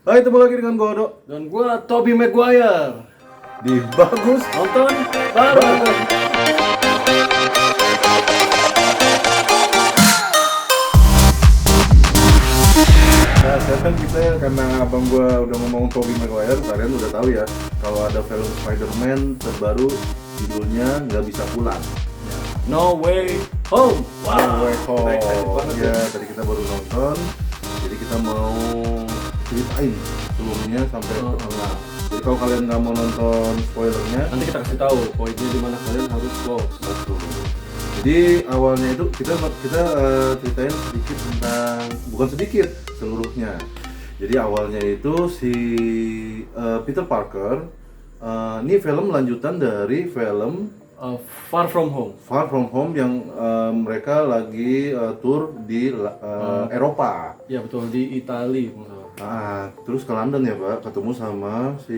Hai, ketemu lagi dengan gue Odo Dan gua Tobey Maguire. di Bagus. Nonton bareng. Nah, sekarang kita karena abang gue udah ngomong Tobey Maguire, kalian udah tahu ya kalau ada film Spider-Man terbaru judulnya Nggak Bisa Pulang. No Way Home. No Way Home. Kita excited banget Ya, tadi kita baru nonton, jadi kita mau ceritain sebelumnya sampai ke tengah. Jadi kalau kalian nggak mau nonton spoilernya, Nanti kita kasih tahu poinnya di mana kalian harus close. betul. Jadi awalnya itu kita ceritain sedikit tentang, bukan sedikit, seluruhnya. Jadi awalnya itu si Peter Parker, ini film lanjutan dari film Far From Home. Far From Home yang mereka lagi tour di Eropa. Ya betul, di Itali. Terus ke London ya Pak, ketemu sama si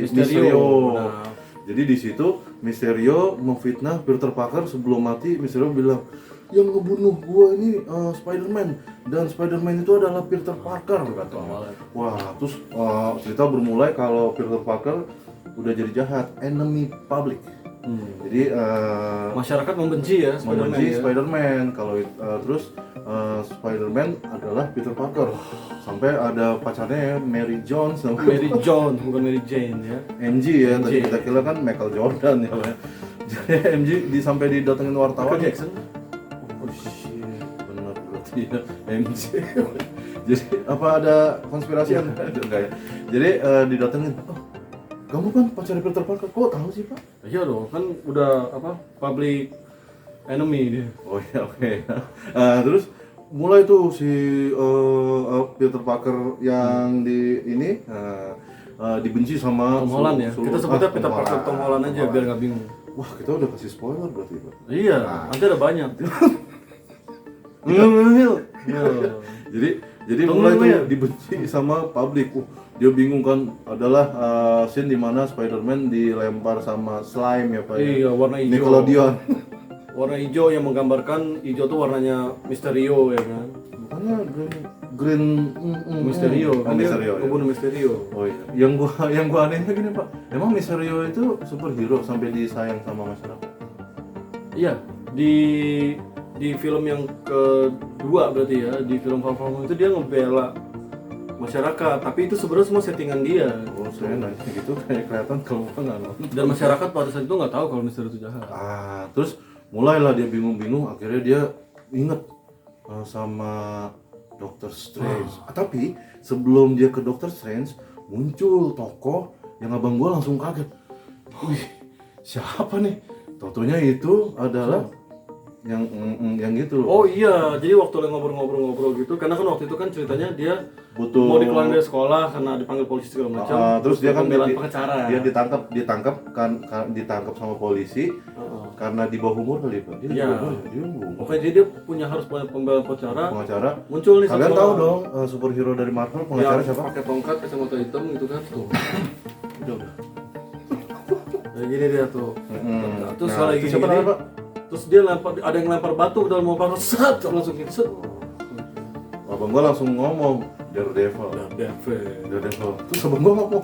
Mysterio. Nah. Jadi di situ Mysterio memfitnah Peter Parker. Sebelum mati Mysterio bilang, yang ngebunuh gua ini Spider-Man, dan Spider-Man itu adalah Peter Parker katanya. Wah, terus cerita bermulai kalau Peter Parker udah jadi jahat, enemy public. Jadi Masyarakat membenci ya Spider-Man. membenci Ya. Spider-Man. Kalau terus Spider-Man adalah Peter Parker. Sampai ada pacarnya ya, Mary Jones namanya. Mary John, bukan Mary Jane ya. MJ ya, MJ. tadi kita kira kan Michael Jordan ya Pak. Jadi MJ sampai didatengin wartawan. Michael Jackson. Oh shit, benar berarti ya MJ. Jadi apa ada konspirasi enggak ya? Jadi didatengin, oh, kamu kan pacar Peter Parker, kok tahu sih Pak? Iya dong, kan udah public enemy dia. Oh iya, oke. Terus mulai tuh si Peter Parker yang dibenci sama Tom Holland ya. Kita sebutnya Peter Parker Tom Holland aja biar nggak bingung. Wah, kita udah kasih spoiler berarti Pak. Iya, nanti ada banyak. Jadi Tunggu mulai tuh ya. dibenci sama publik. Dia bingung kan, adalah scene dimana Spider-Man dilempar sama slime ya Pak. Iya, warna hijau. Nickelodeon. Warna hijau yang menggambarkan hijau tuh warnanya Mysterio ya kan. Bukannya green Mysterio, kan dia Mysterio. Ya. ngebunuh Mysterio. Oh iya. Yang gua anehnya gini Pak. Emang Mysterio itu superhero sampai disayang sama masyarakat? Iya, di film yang kedua berarti ya, di film Far From Home itu dia ngebela masyarakat, tapi itu sebenarnya semua settingan dia. Oh, saya nanya gitu kayak kelihatan kalau nggak nonton. Dan masyarakat pada saat itu nggak tahu kalau Mysterio itu jahat. Terus mulailah dia bingung-bingung, akhirnya dia inget sama Doctor Strange. Tapi sebelum dia ke Doctor Strange, muncul tokoh yang abang gua langsung kaget. Wih, siapa nih? Tautonya itu adalah yang gitu loh. Oh iya, jadi waktu ngobrol-ngobrol gitu, karena kan waktu itu kan ceritanya dia Butuh mau dikeluarin dari sekolah karena dipanggil polisi segala macam. terus dia kan pembelaan pengacara. dia ditangkap sama polisi karena di bawah umur kali Pak. Dia di Iya. bawah umur ya? Dia umur. Oke, jadi dia punya harus pembelaan Pengacara. Muncul nih Kalian satu tahu orang. dong superhero dari Marvel pengacara Yang siapa? pakai tongkat, kacamata hitam gitu kan tuh. Udah. Kayak gini dia tuh. Terus Nah, kalau itu gini, siapa namanya, Pak? terus dia ada yang lempar batu ke dalam mobil, set langsung gitu. Set. Abang gua langsung ngomong Daredevil. Daredevil. Terus abang gua ngomong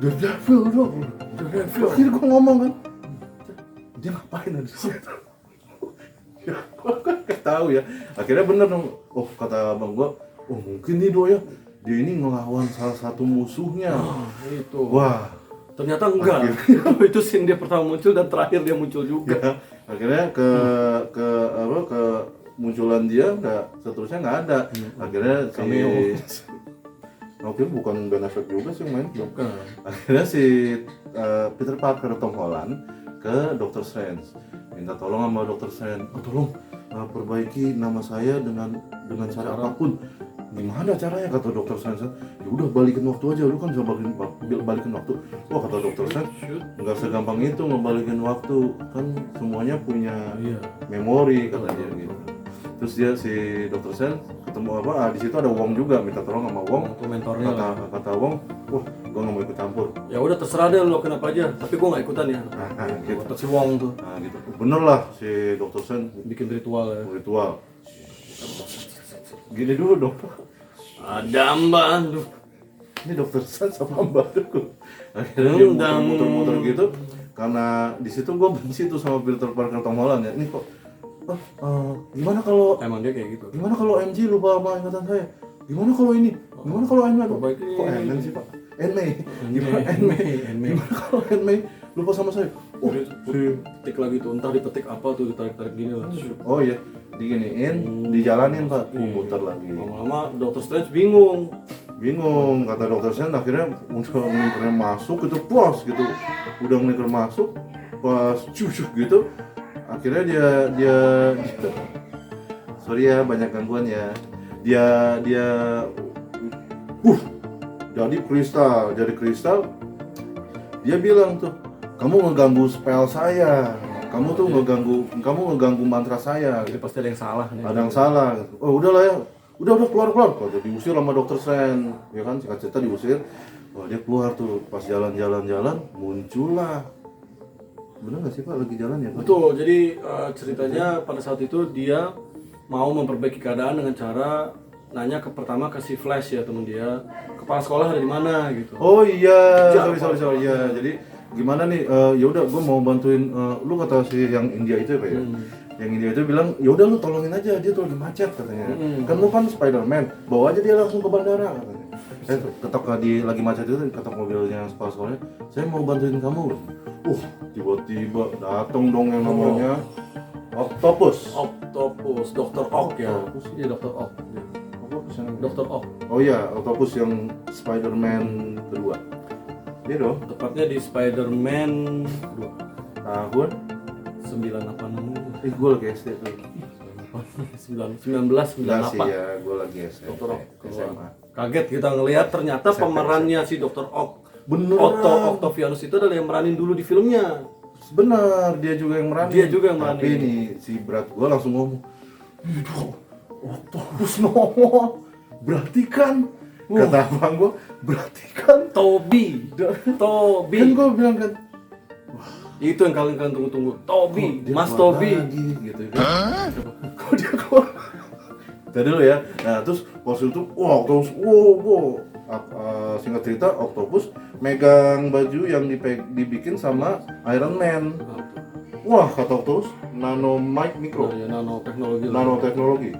Daredevil dong. Daredevil. Akhirnya gua ngomong kan, dia ngapain ada di situ? Ya, gua kan nggak tahu ya. Akhirnya bener dong. Oh, kata abang gua, oh mungkin nih Do ya, dia ini ngelawan salah satu musuhnya. Itu. Wah, Ternyata enggak. Itu scene dia pertama muncul dan terakhir dia muncul juga. ya. Akhirnya ke munculan dia seterusnya nggak ada. Akhirnya Cameo. Oke, bukan Ben Affleck juga sih yang main. Bukan. Akhirnya si Peter Parker Tom Holland ke Dr. Strange, minta tolong sama Dr. Strange, tolong perbaiki nama saya dengan cara apapun. Gimana caranya, kata Dr. Strange? Ya udah balikin waktu aja, lu kan bisa balikin waktu. Wah, kata Dr. Strange, nggak segampang itu ngebalikin waktu, kan semuanya punya memori katanya gitu. Terus dia si Dr. Strange ketemu di situ ada Wong juga, minta tolong sama Wong. Itu mentornya. Kata Wong, wah gua nggak mau ikut campur. Ya udah terserah deh lo kenapa aja, tapi gua nggak ikutan ya. Gitu. Kata si Wong tuh Gitu. Bener lah si Dr. Strange bikin ritual ya. Gini dulu dong. Ada mbak, ini dokter Strange sama membantuku. Akhirnya dia muter-muter gitu, karena di situ gue benci tuh sama Peter Parker Tom Holland ya. Ini kok gimana kalau Emang dia kayak gitu. gimana kalau MJ lupa sama ingatan saya? Gimana kalau ini? Gimana kalau Ant-Man? Perbaiki. Kok Ant-Man sih Pak? Ant-Man. Gimana Ant-Man. Gimana kalau Ant-Man lupa sama saya? Petik lagi tuh, entah dipetik apa tuh, ditarik-tarik gini lah. Oh iya, diginiin, dijalanin Pak, muter lagi. Lama-lama Doctor Strange bingung. Bingung, kata dokter Strange akhirnya udah monitornya masuk gitu, puas gitu. Udah monitor masuk, pas cucuk gitu. Akhirnya dia sorry ya banyak gangguan ya. Dia jadi kristal. Dia bilang tuh, kamu ngeganggu spell saya. Kamu tuh ngeganggu mantra saya. Jadi pasti ada yang salah nih. Ada yang salah. Oh udahlah ya. Udah keluar. Kok jadi diusir sama dokter Strange. Ya kan singkat cerita diusir. Oh dia keluar tuh pas jalan muncullah. Bener nggak sih Pak lagi jalan ya Pak? Betul. Jadi ceritanya pada saat itu dia mau memperbaiki keadaan dengan cara nanya pertama ke si Flash ya, temen dia, kepala sekolah ada di mana gitu. Oh iya, sorry ya. Jadi gimana nih? Ya udah, gue mau bantuin. Lu kata si yang India itu ya Pak ya? Yang India itu bilang, ya udah lu tolongin aja, dia tuh lagi macet katanya. Kan lu kan Spider-Man, bawa aja dia langsung ke bandara katanya. Ketok lagi macet itu, ketok mobilnya kepala sekolahnya. Saya mau bantuin kamu. Tiba-tiba datang dong yang namanya Octopus, Dr. Ock ya. Iya Dr. Ock. Dr. Ock. Oh iya, Octopus yang Spider-Man kedua. Dia dong. Tepatnya di Spider-Man 2 Tahun 986. gue lagi SD tuh. 1998. Ya, gue lagi SMP. Dr. Ock SMA. Kaget kita ngelihat ternyata pemerannya si Dr. Ock, Beneran. Octavianus itu adalah yang meranin dulu di filmnya. Bener, dia juga yang meranin. Tapi meranin. nih si Berat gue langsung ngomong, Octopus nongol. Berarti kan kata abang gue, berarti kan Toby. kan gue bilang kan Itu yang kalian tunggu-tunggu. Toby, dia Mas keluar Toby. lagi, gitu kan. Kok dia keluar? Tadi dulu ya. Nah, terus pas itu Octopus, singkat cerita Octopus megang baju yang dibikin sama Iron Man. Wah, kata Octopus, micro. Ya, nanoteknologi. Nanoteknologi.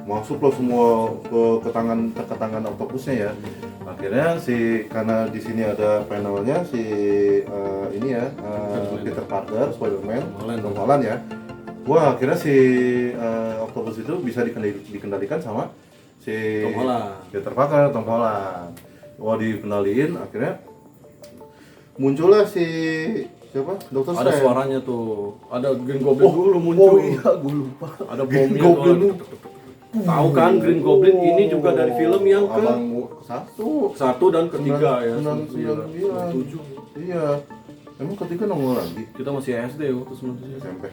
Masuklah semua ke tangan Octopusnya ya. Akhirnya karena di sini ada panelnya Peter Parker, Spider-Man, Tom Holland ya. Wah, akhirnya si Octopus itu bisa dikendalikan sama si Tom Holland. Peter Parker, Tom Holland. Wah, dikendaliin, akhirnya muncullah si siapa? Dokter Ada Strange. suaranya tuh. Ada Green Goblin dulu muncul. Oh iya, gue lupa. Ada Green bomnya Goblin tuh. Tahu kan Green Goblin ini juga dari film yang satu dan ketiga ya. 99. Iya. Emang ketiga nongol lagi? Kita masih SD waktu sebenarnya. SMP.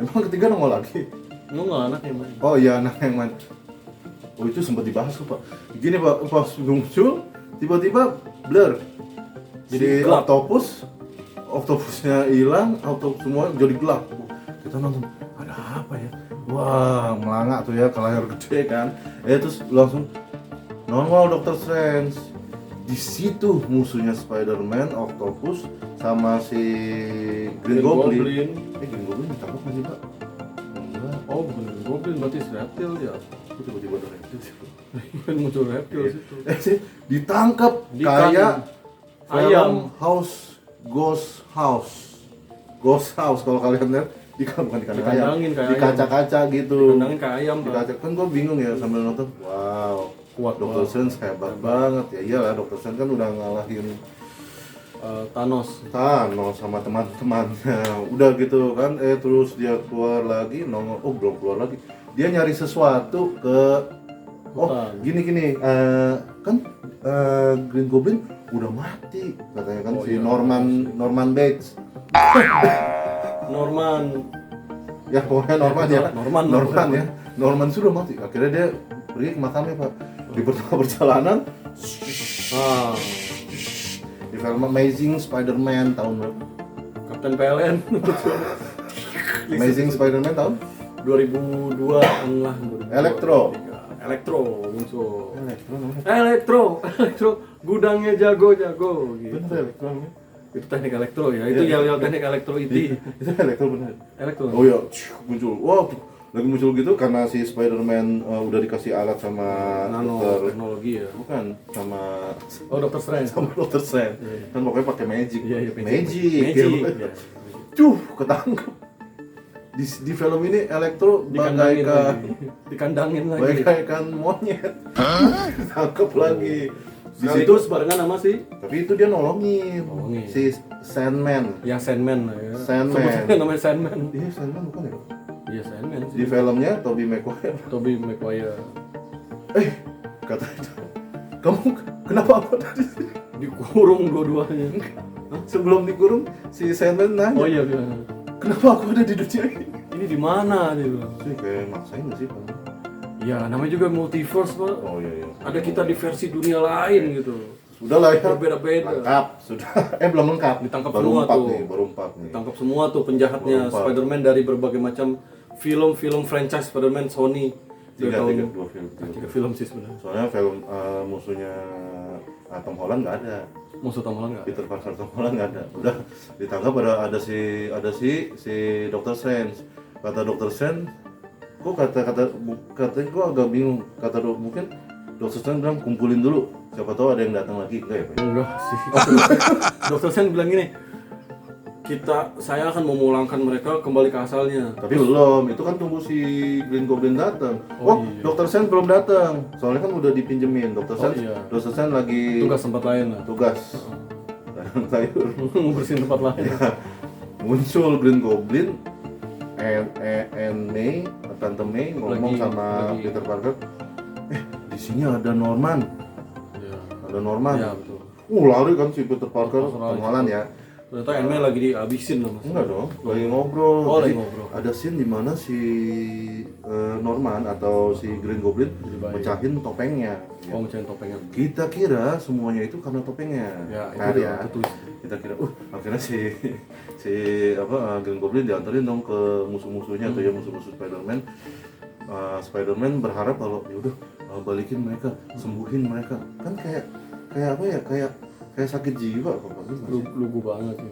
Emang ketiga nongol lagi? Lu nggak anak yang main? Oh iya, anak yang main. Oh itu sempat dibahas tuh Pak. Gini Pak, pas muncul tiba-tiba blur. Jadi gelap. Octopusnya hilang, semua jadi gelap. Kita nonton, ada apa ya? Wah, melangak tuh ya ke layar gede kan. Terus langsung nongol Doctor Strange. Di situ musuhnya Spider-Man, Octopus, sama si Green Goblin. Green Goblin ditangkap nggak sih Pak? Enggak. Oh, bukan Green Goblin, berarti reptil ya. Itu tiba-tiba ada reptil sih. Kan muncul reptil situ. Ditangkap kayak ayam Ghost House kalau kalian lihat bukan di kandang ayam, Dikandangin kayak di ayam. kaca-kaca gitu. Dikandangin kayak ayam, Di Pak. kaca kan gue bingung ya sambil nonton. Wow, Kuat Dr. Strange hebat banget ya. Iyalah Dr. Strange kan udah ngalahin Thanos. sama teman-temannya. Udah gitu kan, terus dia keluar lagi, nongol. Oh belum keluar lagi. Dia nyari sesuatu ke Hutan. gini kan Green Goblin udah mati katanya kan si Iya. Norman Bates. Ya pokoknya Norman ya. Norman sudah mati. Akhirnya dia pergi ke makamnya Pak. Di perjalanan di film Amazing Spider-Man tahun berapa? Kapten PLN. Amazing Spider-Man tahun 2002 lah. Electro. Elektro muncul. Elektro namanya. Elektro, gudangnya jago gitu. Bener elektro namanya. Itu teknik elektro ya, itu yel-yel teknik elektro itu. Itu elektro bener. Elektro. Oh ya, muncul. Wah, lagi muncul gitu karena si Spider-Man udah dikasih alat sama Nano dokter. teknologi ya. Bukan, sama Dokter Strange. sama dokter Strange. Iya. Kan pokoknya pakai magic. Iya, Magic. Iya. Ketangkep. Di film ini elektro Dikandangin bagaikan lagi. Dikandangin lagi. bagaikan monyet. Ketangkep lagi. Di situ Sekaligus barengan sama si tapi itu dia nolongin. Nolongin. Si Sandman. yang Sandman lah ya. Sandman. Sebutnya namanya Sandman. Iya, Sandman bukan ya? Iya Sandman sih. Di filmnya Tobey Maguire. Tobey Maguire Kata itu, kamu kenapa aku tadi dikurung dua-duanya. sebelum dikurung si Sandman nanya, Oh iya bilang. kenapa aku ada di dunia ini? Ini di mana dia bilang. Sih kayak maksain nggak sih kamu? Ya namanya juga multiverse Pak. Oh iya iya. Ada kita di versi dunia lain gitu. Sudah lah ya. Berbeda-beda. Lengkap sudah. Belum lengkap. Ditangkap baru semua 4 tuh. nih, baru 4 nih. Tangkap semua tuh penjahatnya Berempat. Spider-Man dari berbagai macam film-film franchise Spider-Man Sony. Tiga, Dari tahun- dua film. Tiga film sih sebenarnya. Soalnya film musuhnya Tom Holland nggak ada. Musuh Tom Holland nggak? Peter Parker Tom Holland nggak ada. Udah ditangkap ada si Dr. Strange. Kata Dr. Strange, kok katanya gua agak bingung. Kata mungkin Dr. Strange bilang kumpulin dulu. Siapa tahu ada yang datang lagi. Enggak ya, Pak? Enggak sih. Dokter Sen bilang gini, saya akan memulangkan mereka kembali ke asalnya. Tapi belum, itu kan tunggu si Green Goblin datang. Oh, Oh, iya. Dr. Strange belum datang. Soalnya kan udah dipinjemin. Dr. Strange, iya. Dr. Strange lagi Tugas tempat lain lah. tugas. Sayur. Bersihin tempat lain. Muncul Green Goblin, and May, Tante May ngomong sama lagi. Peter Parker, di sini ada Norman, Ya. ada Norman. Ya betul. Lari kan si Peter Parker, Langsung lari. Tom Holland ya. Ternyata Ant-Man lagi dihabisin loh mas. Enggak dong, lagi ngobrol. Oh, lagi Jadi, ngobrol. ada scene di mana si Norman atau si Green Goblin Jadi baik. mecahin topengnya. Oh mecahin topengnya. Kita kira semuanya itu karena topengnya. Ya itu Kan dia. Itu tuh. Kita kira, akhirnya si Green Goblin diantarin dong ke musuh-musuhnya atau ya musuh-musuh Spider-Man. Spider-Man berharap kalau yaudah balikin mereka, sembuhin mereka. Kan kayak apa ya? Kayak sakit jiwa kok Pak. Lugu banget sih.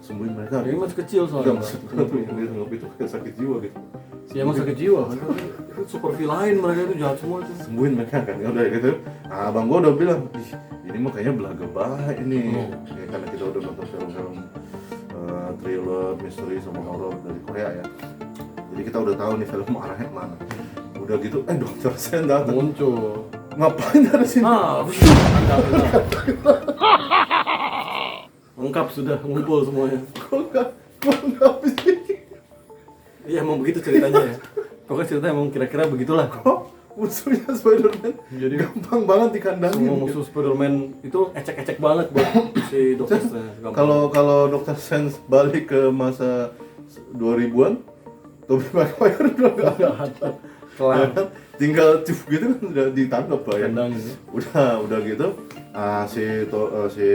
Sembuhin mereka. Dia masih kecil Enggak soalnya. maksud gue tuh yang dia anggap itu kayak sakit jiwa gitu. Ya emang sakit jiwa kan. Itu super villain mereka itu jahat semua itu. Sembuhin mereka kan, ya udah gitu. Abang gua udah bilang, ih ini mah kayaknya belaga banget ini. Ya, karena kita udah nonton film-film thriller, misteri sama horor dari Korea ya. Jadi kita udah tahu nih film arahnya kemana. Udah gitu, Dr. Strange datang. Muncul. Ngapain ada sini? Lengkap sudah ngumpul semuanya. Kok nggak bisa? Iya emang begitu ceritanya ya. Pokoknya ceritanya emang kira-kira begitulah. Kok musuhnya Spider-Man Jadi gampang banget dikandangin. semua musuh Spider-Man itu ecek-ecek banget buat si Dr. Strange. Gampang. Kalau Dr. Strange balik ke masa 2000-an, Tobey Maguire udah nggak Nggak ada. Kelar. tinggal cuf gitu kan udah ditangkap Pak ya. Kandangin ya. Udah gitu si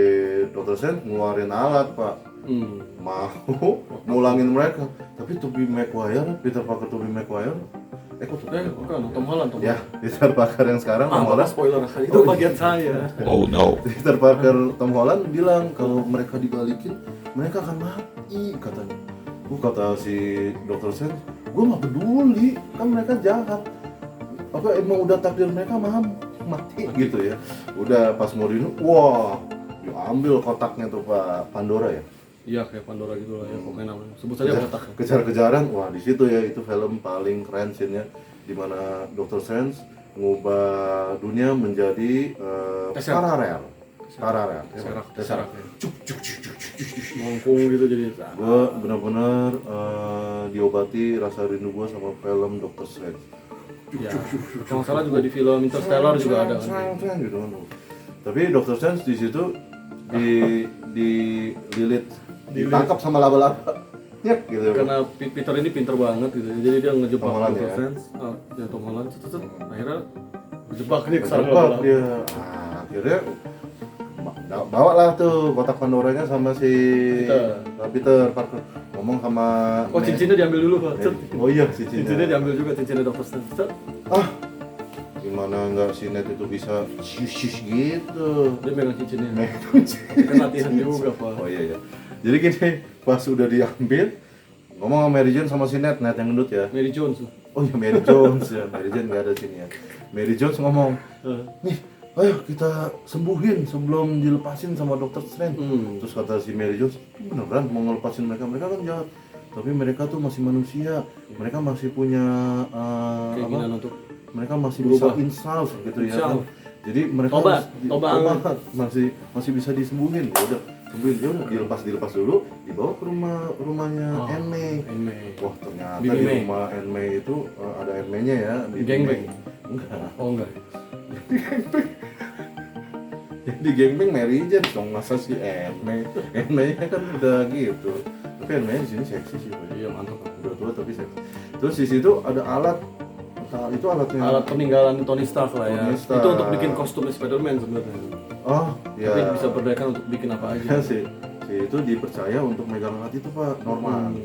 Dr. Strange ngeluarin alat Pak, mau ngulangin mereka, tapi Peter Parker Tobey Maguire Bukan, Tom Holland. ya Peter Parker yang sekarang Tom Malah Holland spoiler. Itu bagian saya. Oh no. Peter Parker Tom Holland bilang kalau mereka dibalikin mereka akan mati katanya. Kata si Dr. Strange, gue nggak peduli kan mereka jahat. Emang udah takdir mereka mati gitu ya. Udah pas mau wah diambil kotaknya tuh Pak Pandora ya. Iya kayak Pandora gitu lah ya pokoknya namanya. Sebut saja kotak. Kejar-kejaran, wah di situ ya itu film paling keren scene-nya di mana Dr. Strange ngubah dunia menjadi paralel. Serak. Mangkung gitu jadi. Gue benar-benar diobati rasa rindu gue sama film Dr. Strange. Ya. Kalau salah juga di film Interstellar juga ada kan. Gitu kan. Tapi Dr. Strange di situ dililit, ditangkap sama laba-laba. Ya, gitu. Karena Peter ini pinter banget gitu. Jadi dia ngejebak Tom Holland Dr. ya. Strange. Tom Holland. Akhirnya jebak nih kesana Terjebak laba-laba. dia. Akhirnya bawa lah tuh kotak Pandoranya sama si Peter Parker ngomong sama Cincinnya diambil dulu Pak. Oh iya si Cincinnya diambil juga, cincinnya Dr. Strange. mana nggak si Ned itu bisa shush gitu. Dia megang cincinnya. Megang Dia kan latihan juga, Pak. Oh iya. Jadi gini, pas udah diambil, ngomong sama Mary Jane sama si Ned yang gendut ya. Mary Jones. Oh iya, Mary Jones ya, Mary Jane nggak ada sini ya. Mary Jones ngomong, nih, ayo kita sembuhin sebelum dilepasin sama Dr. Strange. Terus kata si Mary Jones, beneran mau ngelepasin mereka kan jahat. Tapi mereka tuh masih manusia, mereka masih punya Keinginan untuk mereka masih berubah. bisa insaf gitu ya Insaf. kan. Jadi mereka Tobat. masih bisa disembuhin. Ya udah, sembuhin. Ya udah dilepas dulu, dibawa ke rumahnya Aunt May. Wah, ternyata Bibi di May. rumah Aunt May itu ada Aunt May-nya ya, Bibi Gangbang. May. Enggak. Oh enggak. Di gangbang Mary Jane dong, masa si Aunt May. Aunt May kan udah gitu. Tapi Aunt May di sini seksi sih, Pak. Iya, mantap. Udah tua tapi seksi. Terus di situ ada alat. Itu alatnya. Alat peninggalan Tony Stark lah ya. Tony Stark. Itu untuk bikin kostum Spider-Man sebenarnya. Oh, ya. Tapi bisa berdayakan untuk bikin apa aja. Ya, si itu dipercaya untuk megang alat itu, Pak. Norman,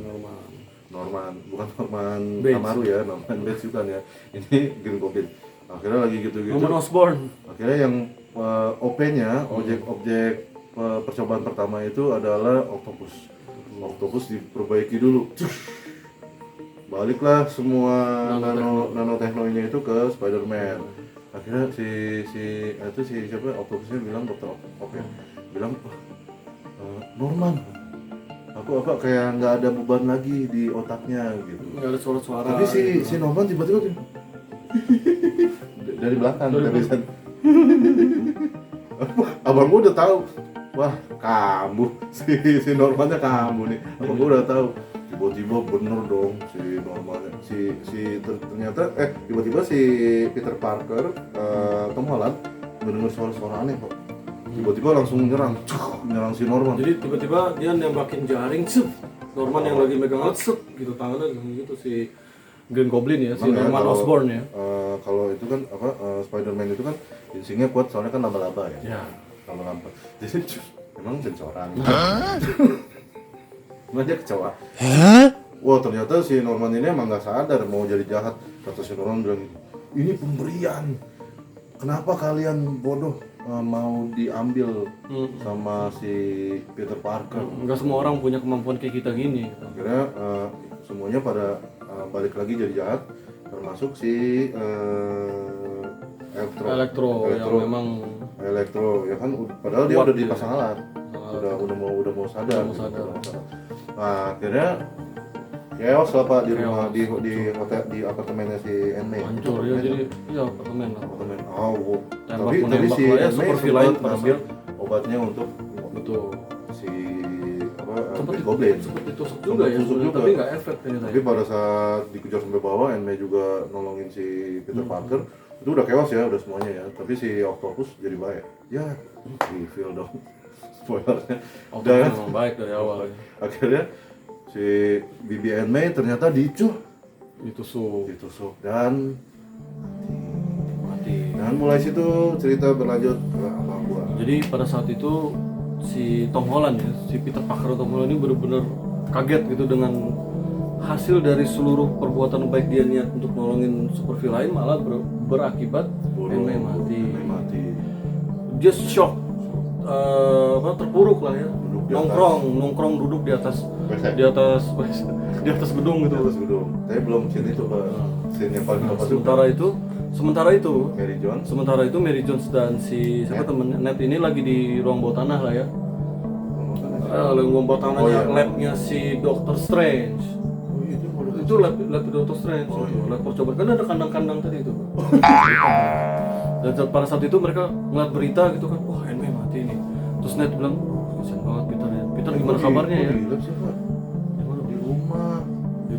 bukan Norman Bates. Amaru ya, Norman Bates bukan ya. Ini Green Goblin. Akhirnya lagi gitu-gitu. Norman Osborn. Akhirnya yang OP-nya, objek percobaan pertama itu adalah Octopus. Octopus diperbaiki dulu. Baliklah semua nanoteknologinya itu ke Spider-Man. Akhirnya si siapa Octopusnya bilang, Dokter Ock ya, bilang, Norman, aku kayak nggak ada beban lagi di otaknya gitu. Nggak ada suara-suara. Tapi si Norman tiba-tiba dari belakang tulisan. Abang gua udah tahu. Wah, kamu si Normannya kamu nih. Abang gua udah tahu. Tiba-tiba bener dong si Normannya. Ternyata tiba-tiba si Peter Parker, Tom Holland mendengar suara-suara aneh kok. Tiba-tiba langsung nyerang si Norman. Jadi tiba-tiba dia nembakin jaring, Norman yang lagi megang alat, gitu tangannya gitu si Green Goblin ya, si Makanya Norman Osborn ya. Kalau itu kan Spider-Man itu kan instingnya kuat soalnya kan laba-laba ya. Ya. Laba-laba. Jadi emang sensoran. Emang dia kecoa. Wah, ternyata si Norman ini emang nggak sadar mau jadi jahat. Kata si Norman bilang, ini pemberian. Kenapa kalian bodoh mau diambil sama si Peter Parker? Nggak semua orang punya kemampuan kayak kita gini. Akhirnya semuanya pada balik lagi jadi jahat, termasuk si Elektro yang memang Elektro ya kan, padahal dia kuat udah dipasang alat, udah mau sadar. Nah, akhirnya chaos lah Pak di rumah, di hotel, di apartemennya si Enmei. hancur ya, jadi ya apartemen. Oh, Tembak tapi menembak si lah ya, Enmei super sempat villain ngambil obatnya untuk Betul. si Sempat Green Goblin. ditusuk juga ya, Ditusuk sebenarnya, juga. tapi nggak efek ternyata. Tapi pada saat dikejar sampai bawah, Enmei juga nolongin si Peter Parker. Itu udah chaos ya, udah semuanya ya. Tapi si Octopus jadi baik. Ya, reveal dong. Spoilernya. Octopus memang baik dari awal. Akhirnya si Bibi Enmei ternyata Ditusuk. dan Mati. dan mulai situ cerita berlanjut ke abang gua. Jadi pada saat itu si Tom Holland ya, si Peter Parker Tom Holland ini benar-benar kaget gitu dengan hasil dari seluruh perbuatan baik dia niat untuk nolongin super villain malah berakibat Enmei mati. Mati. Dia shock, terpuruk lah ya. Duduk di Nongkrong duduk di atas WC. di atas gedung Di gitu. atas gedung. Tapi belum scene itu Pak. Scene yang paling apa tuh? Sementara itu Mary Jones. Mary Jones dan si siapa temennya Ned ini lagi di ruang bawah tanah lah ya. Ruang bawah tanahnya, Oh, iya. labnya si Doctor Strange. Oh, itu boleh. Itu lab Doctor Strange. Oh, itu, iya. lab percobaan. Kan ada kandang-kandang tadi itu. Dan pada saat itu mereka ngeliat berita gitu kan, wah Enmei mati nih. Terus Ned bilang, kasian banget Peter ya. Peter gimana kabarnya ya? Di lab sih, Pak.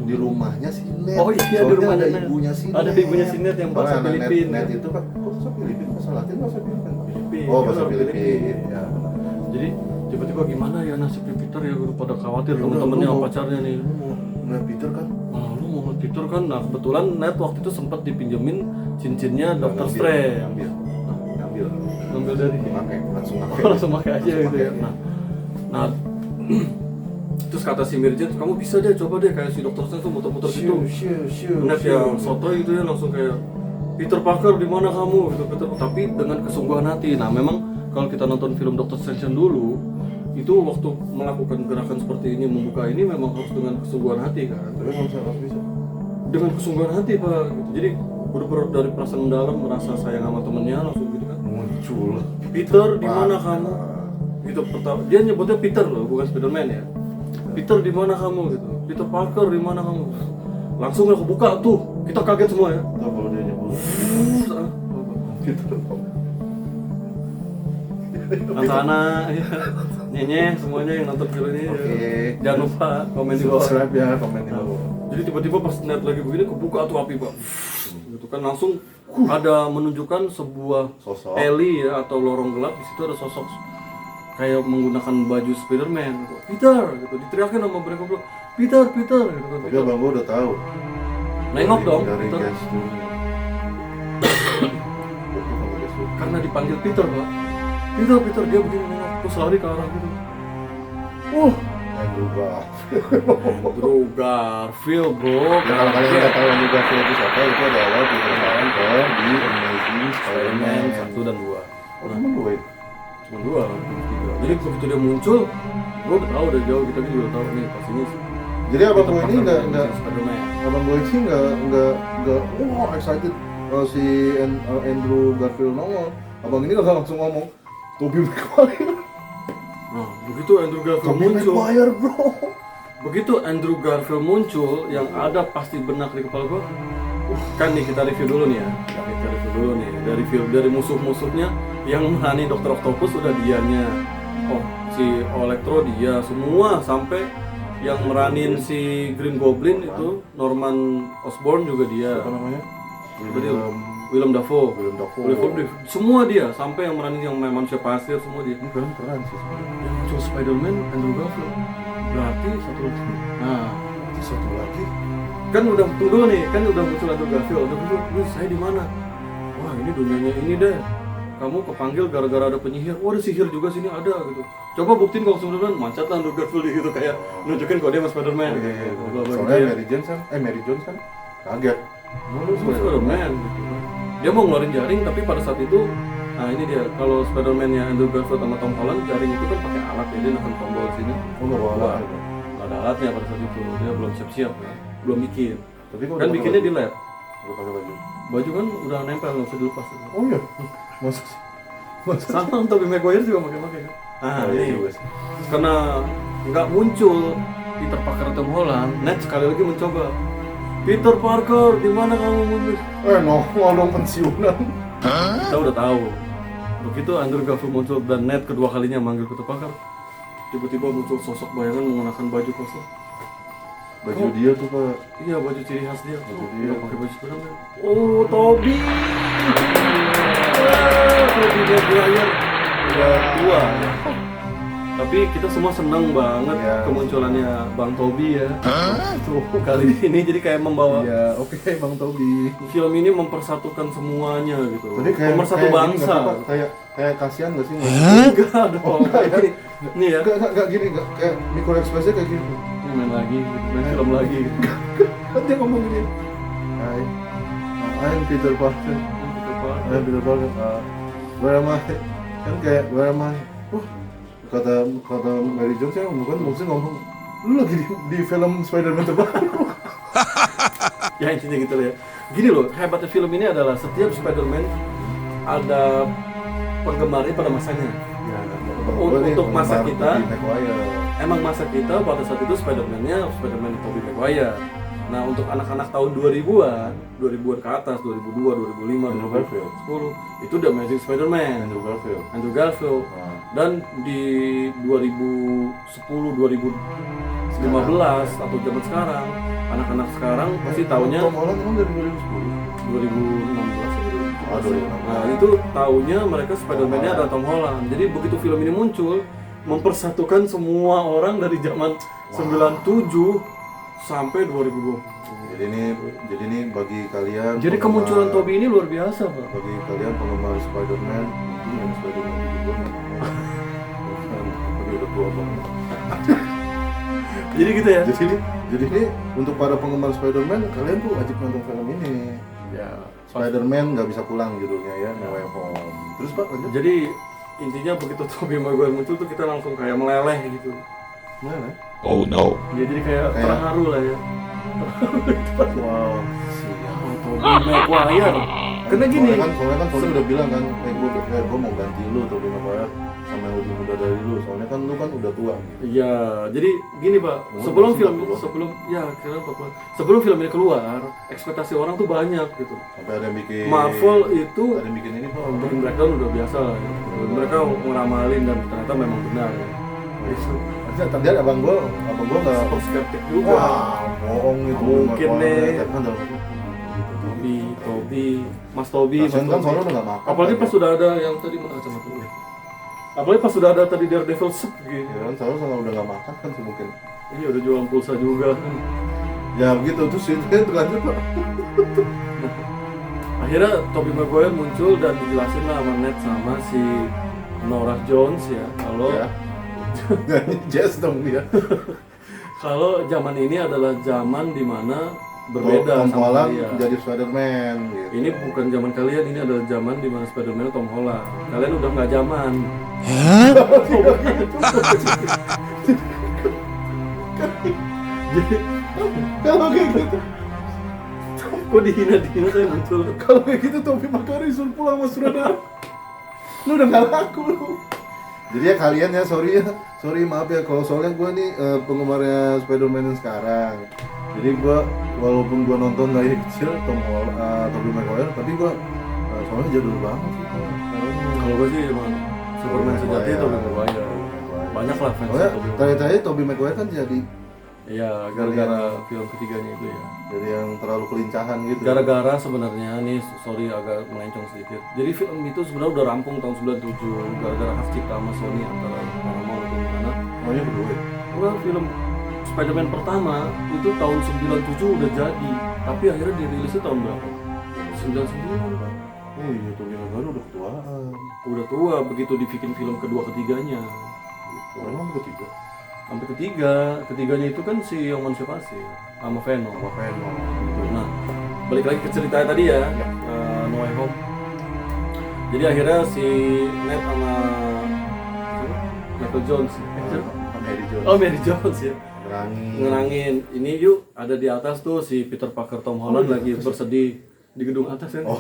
Di rumahnya si Ned. Oh iya, di Soalnya rumah ada Ned. ibunya si Ned. Ada ibunya si Ned yang bahasa Soalnya Filipin. Ned itu kan, kok bahasa Filipin? Bahasa Latin, bahasa Filipin. Filipin. Oh, bahasa Dia orang Filipin. Ya. Jadi tiba-tiba gimana ya nasib Peter ya, udah pada khawatir Ya, teman-temannya lu sama mau- pacarnya nih. Lu mau ngeliat Peter kan? Nah, lu mau ngeliat Peter kan? Nah, kebetulan Ned waktu itu sempat dipinjemin cincinnya Dr. Strange. Ngambil. Ngambil dari Langsung pakai. langsung pakai aja gitu ya. Nah, terus kata si Mary Jane, kamu bisa deh, coba deh kayak si Dr. Strange tuh muter-muter gitu. Ned yang sotoy gitu ya langsung kayak Peter Parker di mana kamu gitu, tapi dengan kesungguhan hati. Nah memang kalau kita nonton film Doctor Strange dulu itu waktu melakukan gerakan seperti ini, membuka ini memang harus dengan kesungguhan hati kan. Tapi nggak bisa. Dengan kesungguhan hati pak gitu. Jadi bener-bener dari perasaan mendalam merasa sayang sama temennya langsung gitu kan. Muncul. Peter di mana kamu? Gitu pertama dia nyebutnya Peter loh, bukan Spider-Man ya. Peter di mana kamu gitu. Peter Parker di mana kamu? Langsung aku buka tuh, kita kaget semua ya. Tahu kalau dia nyebut. Peter. Anak-anak, ya, nyenye semuanya yang nonton film ini. Oke. Jangan lupa komen di bawah. Subscribe ya, komen di bawah. Jadi tiba-tiba pas net lagi begini, kebuka tuh api pak. Gitu kan langsung ada menunjukkan sebuah Sosok. alley ya atau lorong gelap. Di situ ada sosok kayak menggunakan baju Spider-Man gitu. Peter gitu diteriakin sama mereka bro. Peter gitu kan. Tapi Peter. abang gua udah tahu. Nengok dong Dari Peter. gesturnya. Karena dipanggil Peter pak. Peter dia begini nengok terus lari ke arah gitu. Andrew Garfield. Andrew Garfield bro. Ya, kalau kalian nggak tahu Andrew Garfield itu siapa, itu adalah Peter Parker di Amazing Spider-Man Spider-Man 1 dan 2. Oh, cuma dua itu? Cuma 2, belum 3. Jadi begitu dia muncul, bro udah tahu dari jauh, kita juga udah tahu nih pastinya sih. Jadi abang Peter gue ini Parker nggak dari Spider-Man. abang gue ini nggak wah excited si Andrew Garfield nongol. Abang ini nggak langsung ngomong Tobey Maguire. Nah, begitu Andrew Garfield Tobey muncul, Maguire bro. begitu Andrew Garfield muncul, yang ada pasti benak di kepala gua. Kan nih kita review dulu nih ya. Kita review dulu nih dari film dari musuh-musuhnya yang menghani Dr. Octopus udah dianya. Oh, si Electro dia semua sampai yang meranin si Green Goblin itu Norman Osborn juga dia. Apa namanya? Willem Dafoe. Willem Dafoe. Semua dia sampai yang meranin yang manusia pasir semua dia. Ini film keren sih sebenarnya. Yang muncul Spider-Man Andrew Garfield. Berarti satu lagi. Nah, Satu lagi. kan udah tunggu nih, kan udah muncul Andrew Garfield. Udah muncul, "Ini saya di mana?" Wah, ini dunianya ini deh. Kamu kepanggil gara-gara ada penyihir. Wah, ada sihir juga sini ada gitu. Coba buktiin kalau Spider-Man, mancat lah Andrew Garfield gitu kayak nunjukin kalau dia sama Spider-Man. Iya. Gitu. Bla-bla Soalnya gitu ya. Mary Jones kan kaget. Lu Spider-Man gitu. Dia mau ngeluarin jaring tapi pada saat itu nah ini dia kalau Spider-Man-nya Andrew Garfield sama Tom Holland jaring itu kan pakai alat ya dia nekan tombol sini. Oh nggak bawa alat. Nggak ada alatnya pada saat itu dia belum siap-siap kan. Belum bikin. Tapi kok Kan bikinnya di lab. udah pakai baju. Baju kan udah nempel nggak usah dilepas. Oh iya. Masa sih? Masa Sama Tobey Maguire juga pakai kan. Oh, iya juga sih. Karena nggak muncul Peter Parker Tom Holland, Ned sekali lagi mencoba. Peter Parker, di mana kamu muncul? Nongol dong pensiunan. Kita udah tahu. Begitu Andrew Garfield muncul dan Ned kedua kalinya manggil Peter Parker, tiba-tiba muncul sosok bayangan menggunakan baju kosong. Baju dia tuh pak. Iya, baju ciri khas dia. Baju dia. Pakai baju Spider-Man. Oh, Tobey. Tobey Maguire udah tua. Tapi kita semua senang banget Iya. kemunculannya Bang Tobey ya. Tuh, kali ini jadi kayak membawa Iya, oke Bang Tobi. film ini mempersatukan semuanya gitu. Tadi kayak Pemersatu kayak gini bangsa. nggak sih, Pak? kayak kasihan nggak sih? Enggak dong. enggak ya? Ini, nih ya. Nggak gini, nggak kayak Nico Expressnya kayak gini. Ini main lagi, gitu. Main film lagi. Gitu. Kan dia ngomong gini. Hai, I'm Peter Parker. I'm Peter Parker. Where am I? Kan kayak where am I? Kata Mary Jones ya, bukan maksudnya ngomong lu lagi di film Spider-Man terbaru. Ya intinya gitu lah ya. Gini loh, hebatnya film ini adalah setiap Spider-Man ada penggemarnya pada masanya. Ya, Untuk masa kita, Tobey Maguire. emang masa kita pada saat itu Spider-Man-nya Spider-Man Tobey Maguire. Nah untuk anak-anak tahun 2000-an ke atas, 2002, 2005, Andrew Garfield. 2010 itu The Amazing Spider-Man, Andrew Garfield. Andrew Garfield. Dan di 2010, 2015 atau zaman sekarang, anak-anak sekarang pasti taunya Tom Holland kan dari 2010. 2016 atau 2017. Oh, 2016. Nah itu taunya mereka Spider-Man-nya ada Tom Holland. Jadi begitu film ini muncul, mempersatukan semua orang dari zaman 97 sampai 2020. Jadi ini bagi kalian. Jadi kemunculan Tobey ini luar biasa, Pak. Bagi kalian penggemar Spider-Man, itu yang Spider-Man juga Tapi udah tua banget. Jadi gitu ya. Jadi ini untuk para penggemar Spider-Man, kalian tuh wajib nonton film ini. Ya, Spider-Man nggak bisa pulang judulnya ya, No Way Home. Terus Pak lanjut. jadi intinya begitu Tobey Maguire muncul tuh kita langsung kayak meleleh gitu. Mana? Ya, jadi kayak terharu lah ya. Wow, siap. Tobey Maguire. Karena gini, Soalnya kan Sony udah bilang kan, gue mau ganti lu Tobey Maguire sama yang lebih muda dari lu. Soalnya kan lu kan udah tua. iya, jadi gini Pak, sebelum film ini keluar, ekspektasi orang tuh banyak gitu. Sampai ada yang bikin Marvel itu ada yang bikin ini Pak. bikin breakdown udah biasa lah gitu. Mereka ngeramalin dan ternyata memang benar ya. Tadi abang gua nggak Super skeptik juga. wah bohong itu. Mungkin nih. Tapi kan dalam Mas Tobi, kasian kan soalnya udah nggak makan. apalagi kan, pas sudah ada yang tadi mana kacamata lu. Apalagi pas sudah ada tadi Daredevil Sup gitu. ya kan soalnya udah nggak makan kan sih mungkin. Iya udah jualan pulsa juga. Ya begitu terus itu kan berlanjut Pak. Akhirnya Tobey Maguire muncul dan dijelasin lah sama Ned sama si Norah Jones ya kalau Ya. Jazz dong dia. kalau zaman ini adalah zaman dimana berbeda Tom sama Holland dia. jadi Spider-Man gitu. Ini bukan zaman kalian, ini adalah zaman dimana Spider-Man Tom Holland. Kalian udah nggak zaman. Kalau kayak gitu, Kok dihina saya muncul? kalau kayak gitu Tobey Maguire disuruh pulang sama sutradara. Lu udah nggak laku lu. Jadi ya kalian ya sorry maaf ya kalau soalnya gue nih penggemarnya Spider-Man yang sekarang. Jadi gue walaupun gue nonton dari kecil Tobey Maguire, tapi gue soalnya jadul banget sih. Kalau gue sih emang Superman sejati Tobey Maguire. Banyak lah fans Soalnya Tobey Maguire. tadi Tobey Maguire kan jadi Iya, gara-gara film ketiganya itu ya. yang terlalu kelincahan gitu. Gara-gara sebenarnya nih, sorry agak melencong sedikit. Jadi film itu sebenarnya udah rampung tahun 97 gara-gara hak cipta sama Sony antara Paramount atau gimana. Maunya berdua. Ya? Udah film Spider-Man pertama itu tahun 97 udah jadi, tapi akhirnya dirilisnya tahun berapa? 99 kan? Oh iya Tobey Maguire udah ketuaan. Udah tua begitu dibikin film kedua ketiganya. Emang ketiga. Sampai ketiganya itu kan si yang manusia pasir sama Venom. Sama Venom. Gitu. Nah, balik lagi ke ceritanya tadi ya, No Way Home. Jadi akhirnya si Ned sama siapa? Michael Jones, Mary Jones. oh Mary Jones ya, Ngerangin. ngerangin. Ini yuk ada di atas tuh si Peter Parker Tom Holland lagi bersedih di gedung atas kan, Oh,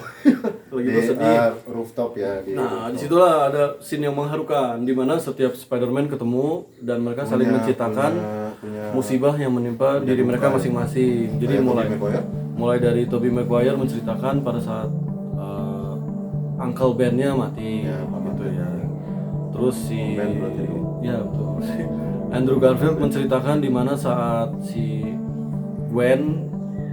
lagi di bersedih. rooftop ya. Nah, disitulah ada scene yang mengharukan, di mana setiap Spider-Man ketemu dan mereka saling menceritakan punya musibah yang menimpa diri mereka masing-masing. Jadi Kayak mulai Tobey Maguire. mulai dari Tobey Maguire menceritakan pada saat Uncle Ben-nya mati, Ya, Papa gitu Ben. ya. Terus si Ben berarti dong. ya betul. Andrew Garfield menceritakan di mana saat si Gwen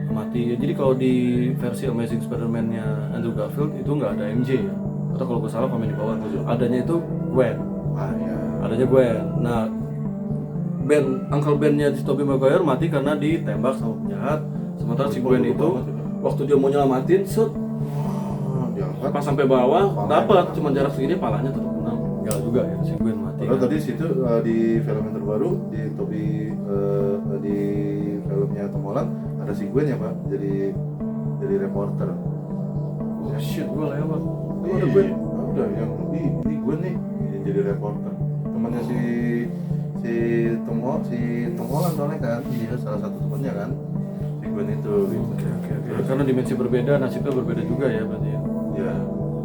mati. Jadi kalau di versi Amazing Spider-Man-nya Andrew Garfield itu nggak ada MJ ya. Atau kalau gue salah komen di bawah. Adanya itu Gwen. Ah ya. Adanya Gwen. Nah, Uncle Ben-nya si Tobey Maguire mati karena ditembak sama penjahat. Sementara si Gwen itu waktu dia mau nyelamatin, set Diangkat. pas sampai bawah Palanya dapat kena. cuma jarak segini palanya tetap kena. Enggak juga ya si Gwen mati. Padahal tadi situ di film yang terbaru di di filmnya Tom Holland ada si Gwen ya Pak, jadi reporter. Oh shit, gue lewat. Oh, Iya, ada Gwen. Udah yang ini Gwen nih yang jadi reporter. Temannya si Tom Holland soalnya kan, iya salah satu temannya kan si Gwen itu. Gitu. Oke. Karena dimensi berbeda, nasibnya berbeda juga ya berarti ya. Ya.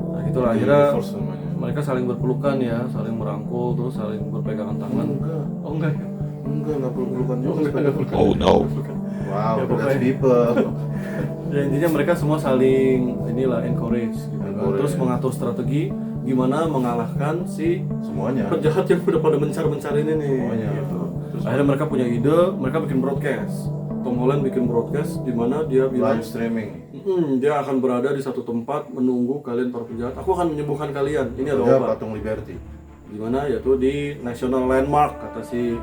Nah itulah Di akhirnya universe namanya. mereka saling berpelukan ya, saling merangkul, terus saling berpegangan tangan. Enggak. Oh enggak ya? Enggak peluk-pelukan juga. Enggak pelukan. Oh no. Wow, Ya, that's pokoknya. people. Ya intinya mereka semua saling inilah encourage gitu kan. Encourage. Terus mengatur strategi gimana mengalahkan si Semuanya. penjahat yang udah pada mencar-mencar ini nih. Semuanya. Gitu. Terus Akhirnya mereka punya ide, mereka bikin broadcast. Tom Holland bikin broadcast di mana dia bilang live streaming. dia akan berada di satu tempat menunggu kalian para penjahat. Aku akan menyembuhkan kalian. Ini ada Ya, obat. patung Liberty. Gimana yaitu di National Landmark kata si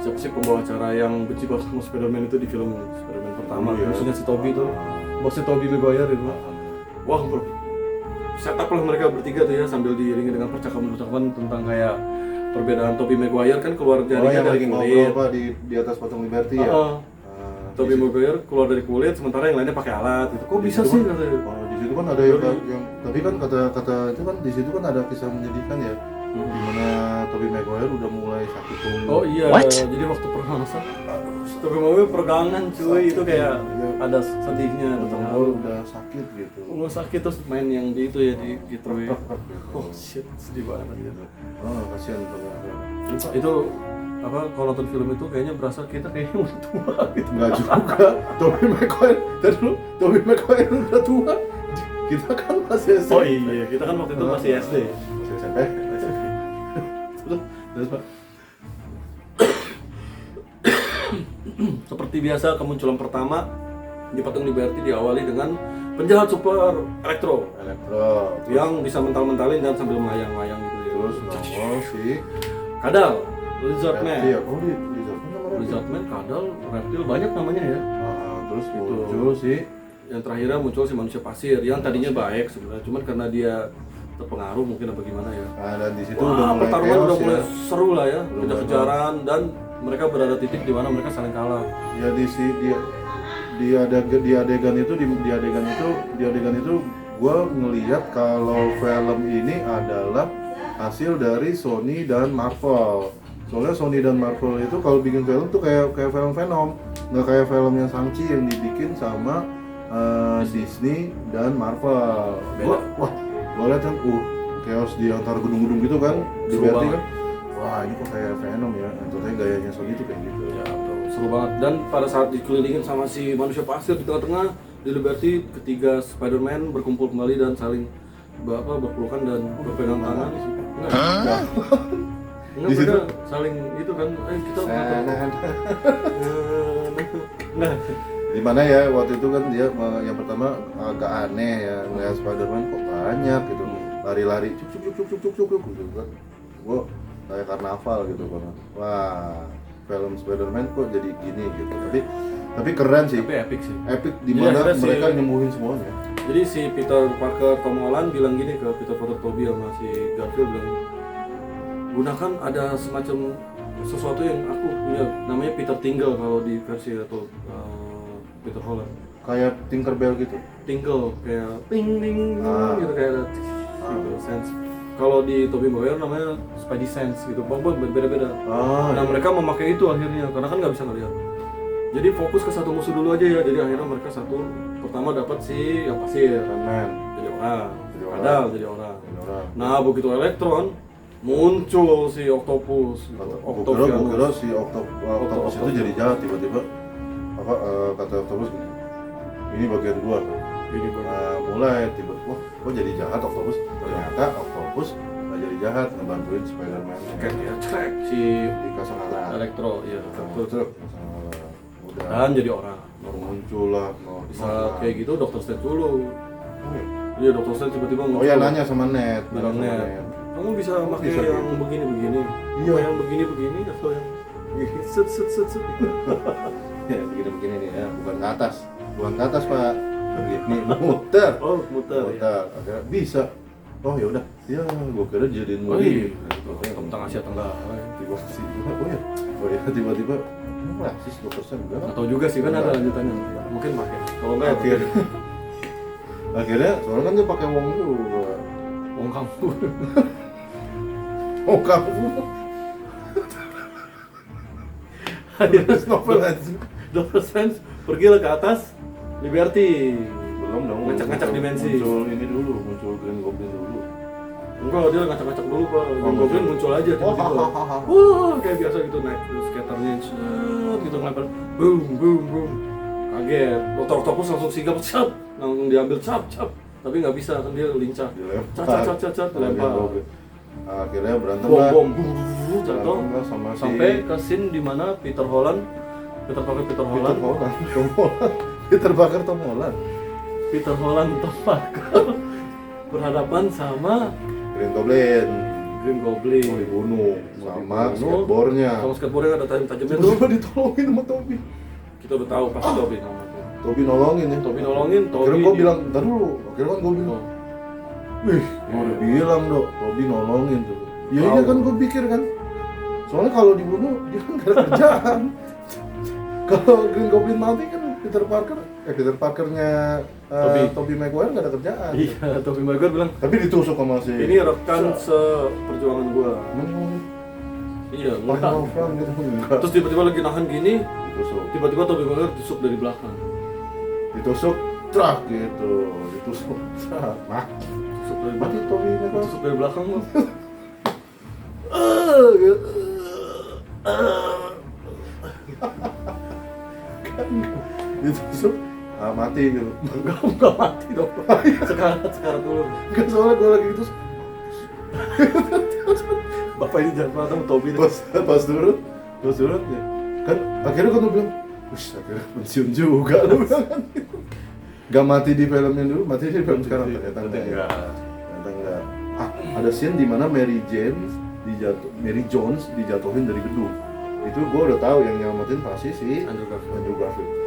siapa sih pembawa acara yang benci banget sama Spider-Man itu di film Spider-Man pertama. Oh, iya. Musuhnya si Tobey itu, bosnya Tobey Maguire itu. Wah, setup lah mereka bertiga tuh ya sambil diiringi dengan percakapan tentang kayak perbedaan Tobey Maguire kan keluar Oh, jaringan yang dari lagi ngobrol kulit. Pak di atas patung Liberty ya. Heeh. Tobey Maguire keluar dari kulit sementara yang lainnya pakai alat gitu. Kok Di bisa situ sih kan- katanya? di situ kan ada yang tapi kan kata itu kan di situ kan ada kisah menyedihkan ya. Dimana Tobey Maguire udah mulai sakit punggung. Oh iya, jadi waktu permanasan Tobey Maguire peregangan cuy, itu kayak ada sedihnya Betul udah sakit gitu. sakit terus main yang di itu ya di Troy. Oh shit, sedih banget gitu. Oh, kasihan Tobey Maguire. Itu apa kalau nonton film itu kayaknya berasa kita kayaknya udah tua gitu. Enggak juga. Tobey Maguire, tadi dulu Tobey Maguire udah tua. Kita kan masih SMP. Oh iya, kita kan waktu itu masih SD. Masih SMP. Terus Pak. Seperti biasa kemunculan pertama di Patung Liberty diawali dengan penjahat super elektro yang bisa mental-mentalin dan sambil melayang-layang gitu ya. Terus nongol si Kadal, Lizardman. Iya, oh Lizardman nama Lizardman, Kadal, reptil banyak namanya ya. terus Gitu. muncul si Yang terakhirnya muncul si manusia pasir yang tadinya baik sebenarnya, cuman karena dia terpengaruh mungkin apa gimana ya. dan di situ Wah, udah mulai pertarungan chaos udah ya. mulai seru lah ya, Udah kejar-kejaran dan mereka berada titik di mana mereka saling kalah. Ya di adegan itu gue ngelihat kalau film ini adalah hasil dari Sony dan Marvel. Soalnya Sony dan Marvel itu kalau bikin film tuh kayak film Venom, nggak kayak filmnya Shang-Chi yang dibikin sama Disney dan Marvel. Gue lihat kan, chaos di antara gedung-gedung gitu kan, di Seru Liberty banget. kan. Wah ini kok kayak Venom ya, tentunya gayanya Sony itu kayak gitu. Ya, betul. Seru banget. Dan pada saat dikelilingin sama si manusia pasir di tengah-tengah di Liberty, ketiga Spider-Man berkumpul kembali dan saling berpelukan dan berpegang tangan. Enggak. Di situ? Mereka saling itu kan, kita nah, Di mana ya waktu itu kan dia yang pertama agak aneh ya ngeliat Spider-Man kok banyak gitu, lari-lari cuk gitu kan. Gua kayak karnaval gitu kan. Wah, film Spider-Man kok jadi gini gitu. Tapi keren sih. tapi epic sih. Epic di Jadi mana akhirnya si- mereka nyembuhin semuanya. Jadi si Peter Parker Tom Holland bilang gini ke Peter Parker Tobey sama si Garfield bilang gini, gunakan ada semacam sesuatu yang aku punya namanya Peter Tingle kalau di versi atau Peter Holland. Kayak Tinkerbell gitu. Tingle kayak ting ting gitu kayak ada gitu, sense. Kalau di Tobey Maguire namanya Spidey Sense gitu, beda-beda. Nah mereka memakai itu akhirnya karena kan nggak bisa ngelihat. Jadi fokus ke satu musuh dulu aja ya. Jadi akhirnya mereka satu pertama dapat si yang pasir, Ant-Man. jadi orang, Jadi orang. Kadal jadi orang. Ini orang. Nah begitu Elektron muncul si Octopus, Gua kira si Octopus itu jadi jahat tiba-tiba. Kata Octopus gini, ini bagian gua kan. Ini Mulai tiba-tiba, kok jadi jahat Octopus? Ternyata Octopus nggak jadi jahat, ngebantuin Spider-Man. kayak dia track si Dikasih alat. Elektro, iya betul. Udah. Dan jadi orang. Muncul lah. Bisa kayak gitu Dr. Strange dulu. Oh, iya. Iya Dr. Strange tiba-tiba Oh ya nanya sama Ned. bilang Ned, kamu bisa pakai Bisa yang gitu. begini-begini, Iya. apa yang begini-begini atau yang set. Ya begini-begini nih ya, bukan ke atas Pak. Begini muter. Oh muter ya. Akhirnya bisa. Oh ya udah. Ya gua kira jadiin Oh movie. iya, tentang Asia Tenggara. Tiba-tiba rasis 2% enggak. Atau juga sih kan ada lanjutannya, mungkin pakai. Kalau enggak, Akhirnya soalnya kan dia pakai wong juga. wong kamu. Oh kamu Akhirnya novel aja. Dr. Strange pergilah ke atas Liberty. Belum dong. Ngacak-ngacak dimensi. Muncul Green Goblin dulu. Enggak, dia ngacak-ngacak dulu Pak. Oh, Goblin muncul aja tiba-tiba. Wah, kayak biasa gitu naik terus skaternya set gitu ngelempar. Boom. Kaget. Dr. Octopus langsung sigap cap, langsung diambil cap. Tapi nggak bisa kan dia lincah. Dilempar. Cat, dilempar. Akhirnya berantem Bom lah. jatuh Berantem lah sama si sampai ke scene di mana Peter Holland Tom Parker berhadapan sama Green Goblin. Green Goblin. Mau dibunuh sama Dibunuh. skateboardnya. Sama skateboardnya ada tajamnya tuh. Tiba-tiba ditolongin sama Toby. Kita udah tahu pasti Toby namanya. Toby nolongin ya. Toby nolongin, Akhirnya Toby gue bilang, ntar dulu. Akhirnya kan gue bilang, wih, gue udah bilang dok, Toby nolongin tuh. Ya iya kan gue pikir kan. Soalnya kalau dibunuh, dia kan gak ada kerjaan. Kalau Green Goblin mati kan Peter Parkernya Tobey Maguire nggak ada kerjaan. Iya, Tobey Maguire bilang, Tapi ditusuk sama si. ini rekan seperjuangan gua. Iya, ngetak. Gitu. Terus tiba-tiba lagi nahan gini, Ditusuk. tiba-tiba Tobey Maguire tusuk dari belakang. Ditusuk, trak gitu. Ditusuk, trak. Nah, Tusuk dari mati belakang. Tobey Maguire. Tusuk dari belakang lu. Ditusuk, mati gitu. Enggak mati dong. Sekarang dulu. Enggak, soalnya gue lagi ditusuk. Bapak ini jangan pernah sama Tobey. Pas turun ya. Kan akhirnya kan lu bilang, "Wih, akhirnya pensiun juga," lu bilang kan gitu. Gak mati di filmnya dulu, mati di film sekarang ternyata enggak. Ya. Ternyata enggak. Ada scene di mana Mary Jones dijatuhin dari gedung. Itu gue udah tahu yang nyelamatin pasti si Andrew Garfield.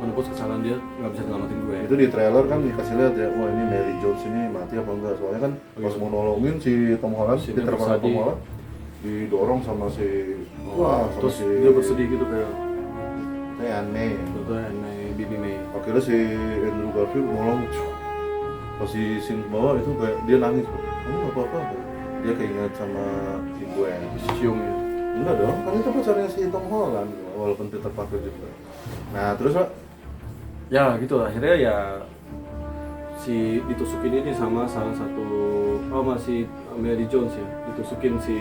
Menepus kesalahan dia, nggak bisa nyelamatin gue. Itu di trailer kan dikasih lihat ya, wah ini Mary Jones ini mati apa enggak? Soalnya kan pas mau nolongin si Tom Holland, Si Peter Parker Tom Holland didorong sama si Terus dia bersedih gitu kayak aneh. contohnya Bibi May. Akhirnya si Andrew Garfield nolong. Pas si scene bawah itu kayak dia nangis. Kamu nggak apa-apa? Dia keinget sama si Gwen. Si cium ya. Enggak dong, kan itu pacarnya si Tom Holland, walaupun Peter Parker juga. Nah terus Pak, Ya gitu akhirnya ya si ditusukin ini sama salah satu masih Mary Jones ya, ditusukin si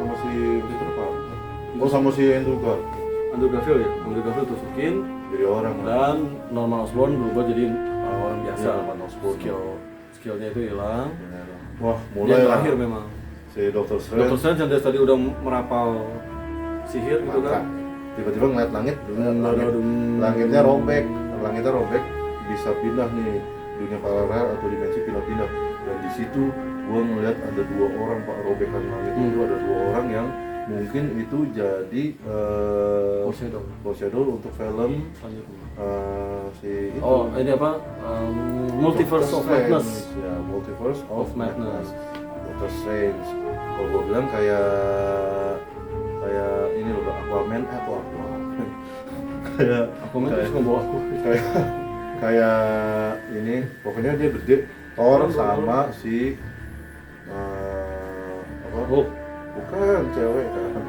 sama si Peter Parker. Oh sama si Andrew Garfield ya, Andrew Garfield tusukin jadi orang. dan Norman Osborn berubah jadi orang biasa. Iya, Norman Osborn. Skillnya itu hilang. Wah Dia mulai yang lah terakhir memang. si Dr. Strange. Dr. Strange yang dari tadi udah merapal sihir gitu Maka, kan. tiba-tiba ngeliat langitnya robek, bisa pindah nih dunia paralel atau dimensi pindah-pindah. Dan di situ gua ngeliat ada 2 orang Pak, robekan langit itu ada 2 orang yang mungkin itu jadi foreshadow untuk film si itu. Ini apa? Multiverse of Madness. Ya, Multiverse Of Madness. Doctor Strange. Kalau gua bilang kayak ini loh Aquaman atau kayak Aquaman terus ngebawa aku. kayak ini pokoknya dia gede Thor sama si apa? Bukan cewek kan.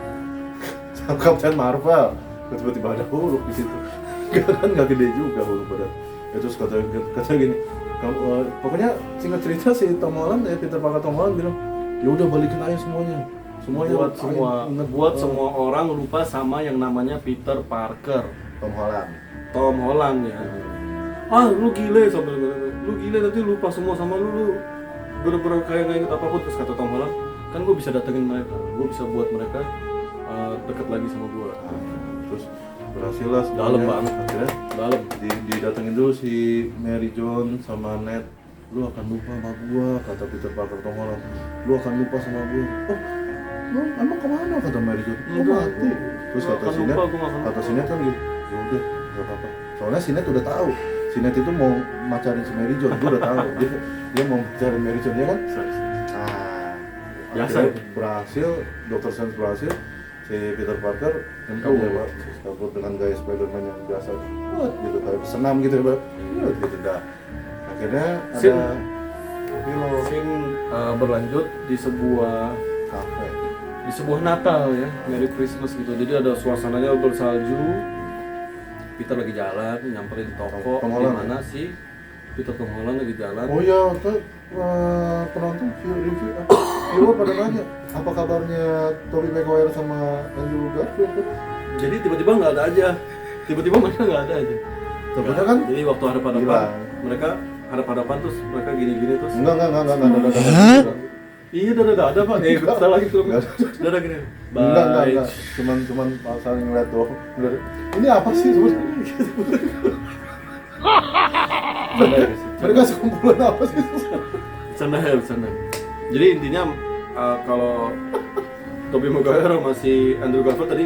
Sama Captain Marvel. Tiba-tiba ada Hulk di situ. Nggak gede juga Hulk pada. Itu kata gini. Pokoknya singkat cerita si Tom Holland Peter Parker Tom Holland bilang, "Ya udah balikin aja semuanya." Buat semua orang lupa sama yang namanya Peter Parker. Tom Holland Ya. Lu gile nanti lupa semua sama lu bener-bener kayak nggak inget apapun. Terus kata Tom Holland, kan gue bisa datengin mereka, gue bisa buat mereka deket lagi sama gue. Terus berhasil lah semuanya. Dalam banget. Akhirnya Dalam. didatengin dulu si Mary Jones sama Ned. Lu akan lupa sama gua, kata Peter Parker Tom Holland. Lu akan lupa sama gua. Oh, lu emang kemana, kata Mary Jones? Lu mati. Terus kata si Ned, kan gitu. Ya udah, gak apa-apa. Soalnya si Ned udah tahu. Si Ned itu mau macarin si Mary Jones, gua udah tahu. Dia mau macarin Mary Jones, ya kan? Biasa akhirnya itu. berhasil, Dr. Strange berhasil. Si Peter Parker kabur ya Pak, kabur dengan gaya Spider-Man yang biasa, gitu kayak senam gitu ya Pak, gitu dah. Akhirnya ada Scene berlanjut di sebuah kafe. di sebuah Natal ya, Merry Christmas gitu. Jadi ada suasananya bersalju. Peter lagi jalan nyamperin toko Tom di Holland, mana si Peter Tom Holland lagi jalan. Oh iya, penonton viewer pada nanya, apa kabarnya Tobey Maguire sama Andrew Garfield? Jadi tiba-tiba nggak ada aja. Tiba-tiba mereka nggak ada aja. Sebenarnya kan Jadi waktu hadap-hadapan hilang. mereka hadap-hadapan terus mereka gini-gini terus. enggak. Iya, ada Pak. Kita lagi film. Udah gini. Enggak. Cuman saling ngeliat doang. Ini apa sih sebenarnya? Mereka sekumpulan apa sih? Bercanda. Jadi intinya kalau Tobey Maguire sama si Andrew Garfield tadi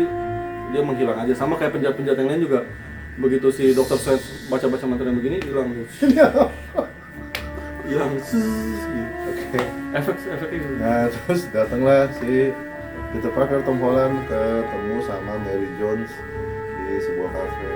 dia menghilang aja, sama kayak penjahat-penjahat yang lain juga. Begitu si Dr. Strange baca-baca mantra yang begini hilang. Hilang. Oke. Efeknya gitu. Nah terus datanglah si Peter Parker Tom Holland ketemu sama Mary Jones di di sebuah kafe.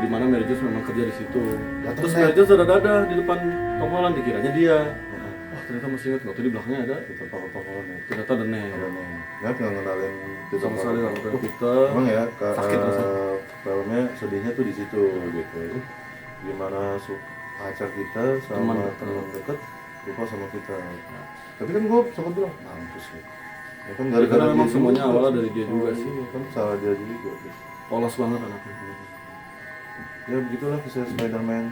di mana Mary Jane memang kerja di situ. Datang Terus Ned. Mary Jane ada di depan Tom Holland, dikiranya dia. Wah, ternyata masih ingat nggak tuh di belakangnya ada. Peter Parker Tom Holland ya. Ternyata ada Ned. Ada nih. Nggak ngenalin Peter Sama sekali Parker. nggak Peter. Emang ya, Sakit rasanya. filmnya sedihnya tuh di situ gitu. Gimana pacar kita sama teman dekat lupa sama kita. Tapi kan gue sempat bilang mampus ya. Ya kan Ya, karena memang dia semuanya juga. awalnya dari dia juga sih. Iya, kan salah dia juga gitu. Polos banget anaknya. Ya begitulah kisah Spider-Man.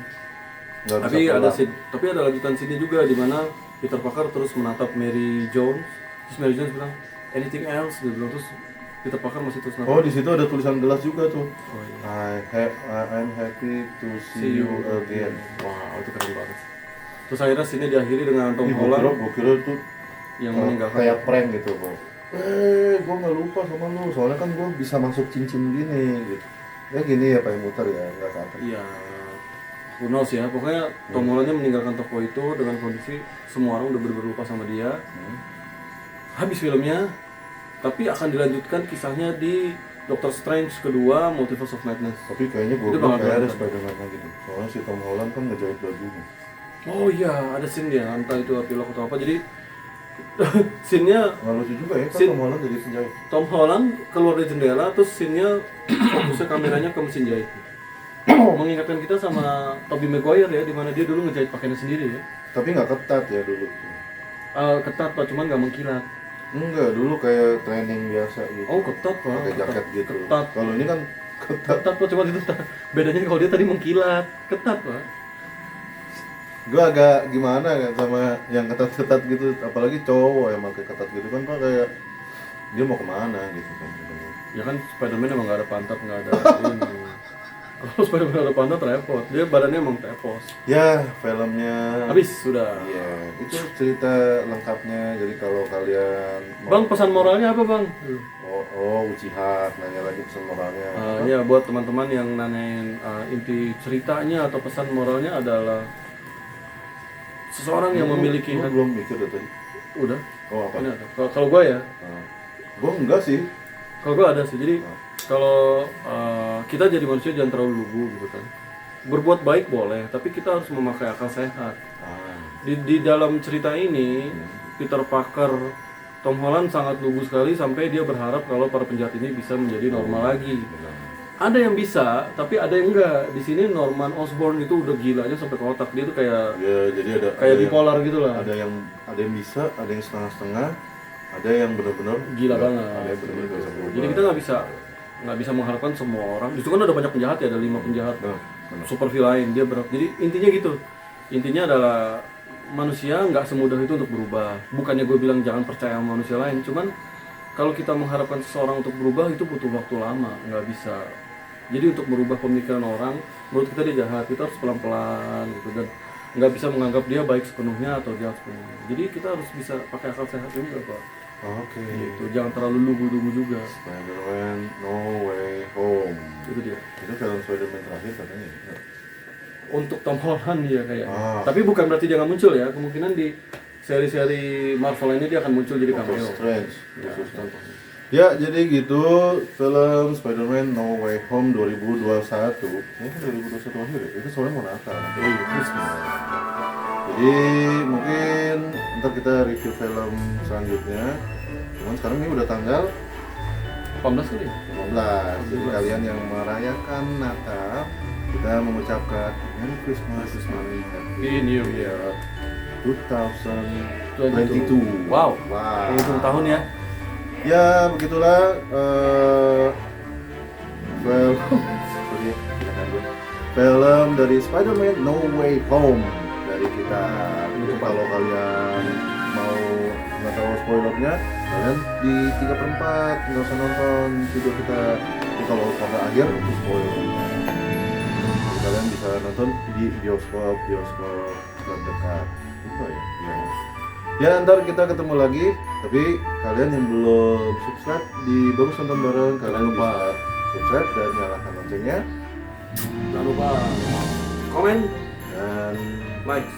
Nggak Tapi bisa ada pulang. scene, tapi ada lanjutan scene juga di mana Peter Parker terus menatap Mary Jones. Terus Mary Jones bilang anything else, dia bilang, terus Peter Parker masih terus natap. Oh di situ ada tulisan gelas juga tuh. Oh, iya. I'm happy to see you again. Wow, itu keren banget. Terus akhirnya scene diakhiri dengan Tom Ih, Holland gua kira tuh yang meninggalkan. kayak prank gitu bro. Gua nggak lupa sama lu, soalnya kan gua bisa masuk cincin gini gitu. Ya gini ya pakai muter ya, nggak sampai. Iya, who knows ya. Pokoknya Tom Hollandnya meninggalkan toko itu dengan kondisi semua orang udah bener-bener lupa sama dia. Habis filmnya, tapi akan dilanjutkan kisahnya di Doctor Strange kedua, Multiverse of Madness. Tapi kayaknya gua Itu bilang bakal kayak ada kelihatan. Spider-Man lagi tuh. Soalnya si Tom Holland kan ngejahit bajunya. Oh iya, ada scene dia, entah itu epilog atau apa. Jadi scene-nya Nggak lucu juga ya, kan Si- Tom Holland jadi penjahit. Tom Holland keluar dari jendela, terus scene-nya fokusnya kameranya ke mesin jahit. Mengingatkan kita sama Tobey Maguire ya, dimana dia dulu ngejahit pakaiannya sendiri ya. Tapi nggak ketat ya dulu. Ketat pak, cuman nggak mengkilat. Enggak, dulu kayak training biasa gitu. Oh ketat pak. Pakai jaket gitu. Ketat. Kalau ini kan ketat. Ketat pak, cuma itu bedanya kalau dia tadi mengkilat. Ketat pak. Gue agak gimana kan sama yang ketat-ketat gitu, apalagi cowok yang pakai ketat gitu kan pak, kayak dia mau kemana gitu kan. Ya kan Spiderman emang nggak ada pantat, nggak ada ini. Kalau Spiderman ada pantat repot, dia badannya emang tepos. Ya filmnya Habis sudah. Iya, itu cerita lengkapnya. Jadi kalau kalian Bang, pesan moralnya apa bang? Uchiha nanya lagi pesan moralnya. Ya buat teman-teman yang nanyain inti ceritanya atau pesan moralnya adalah seseorang yang memiliki Gua belum mikir dari tadi. udah. Oh apa? Ini ada. Kalau gue ya, Gue enggak sih. kalau gue ada sih. Jadi kalau kita jadi manusia jangan terlalu lugu gitu kan. Berbuat baik boleh, tapi kita harus memakai akal sehat. Di dalam cerita ini, Peter Parker, Tom Holland sangat lugu sekali sampai dia berharap kalau para penjahat ini bisa menjadi normal lagi. Ada yang bisa, tapi ada yang enggak. Di sini Norman Osborn itu udah gilanya sampai ke otak. Dia tuh kayak Ya jadi ada bipolar gitu lah. Ada yang bisa, ada yang setengah-setengah, ada yang benar-benar Gila banget. Ada yang benar-benar bisa berubah. Jadi kita nggak bisa mengharapkan semua orang. Justru kan ada banyak penjahat ya, ada 5 penjahat. Benar. Super villain dia berat. Jadi intinya gitu. Intinya adalah manusia nggak semudah itu untuk berubah. Bukannya gue bilang jangan percaya sama manusia lain, cuman kalau kita mengharapkan seseorang untuk berubah itu butuh waktu lama, nggak bisa. Jadi untuk merubah pemikiran orang, menurut kita dia jahat, kita harus pelan-pelan gitu, dan nggak bisa menganggap dia baik sepenuhnya atau jahat sepenuhnya. Jadi kita harus bisa pakai akal sehat juga pak. Oke. Gitu. Jangan terlalu lugu-lugu juga. Spider-Man No Way Home. Itu dia. Itu film Spider-Man terakhir katanya. Untuk Tom Holland ya kayak. Ah. Tapi bukan berarti dia nggak muncul ya. Kemungkinan di seri-seri Marvel ini dia akan muncul jadi Doctor cameo. Strange. Ya, khususnya. contohnya. Ya, jadi gitu film Spider-Man No Way Home 2021. Ini kan 2021 akhir ya? Itu soalnya mau Natal. Oh iya, Christmas. Jadi mungkin ntar kita review film selanjutnya. Cuman sekarang ini udah tanggal 18 kali ya? 15. Jadi kalian yang merayakan Natal, kita mengucapkan Merry Christmas, Happy New Year 2022. Wow. Wow. Hitung tahun ya. Ya begitulah film sorry, film dari Spider-Man No Way Home dari kita. Jadi kalau kalian mau nggak tahu spoilernya, kalian di 3/4 nggak usah nonton video kita. Jadi kalau pada akhir itu spoilernya. Jadi kalian bisa nonton di bioskop terdekat. Itu ya. Ya ntar kita ketemu lagi, tapi kalian yang belum subscribe di Bagus Nonton Bareng, kalian lupa subscribe dan nyalakan loncengnya. Jangan lupa komen Dan like.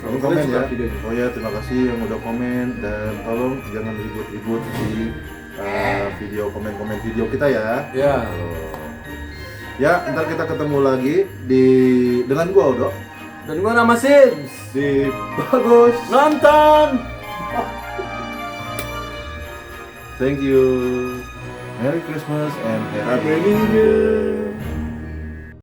tolong Kalian komen suka ya. videonya. Oh ya, terima kasih yang udah komen, dan tolong jangan ribut-ribut di video komen-komen video kita ya. Ya. Tuh. Ya, ntar kita ketemu lagi dengan gua Odo Dan gua nama Sims. di Bagus. Nonton. Thank you. Merry Christmas and Happy Happy New Year.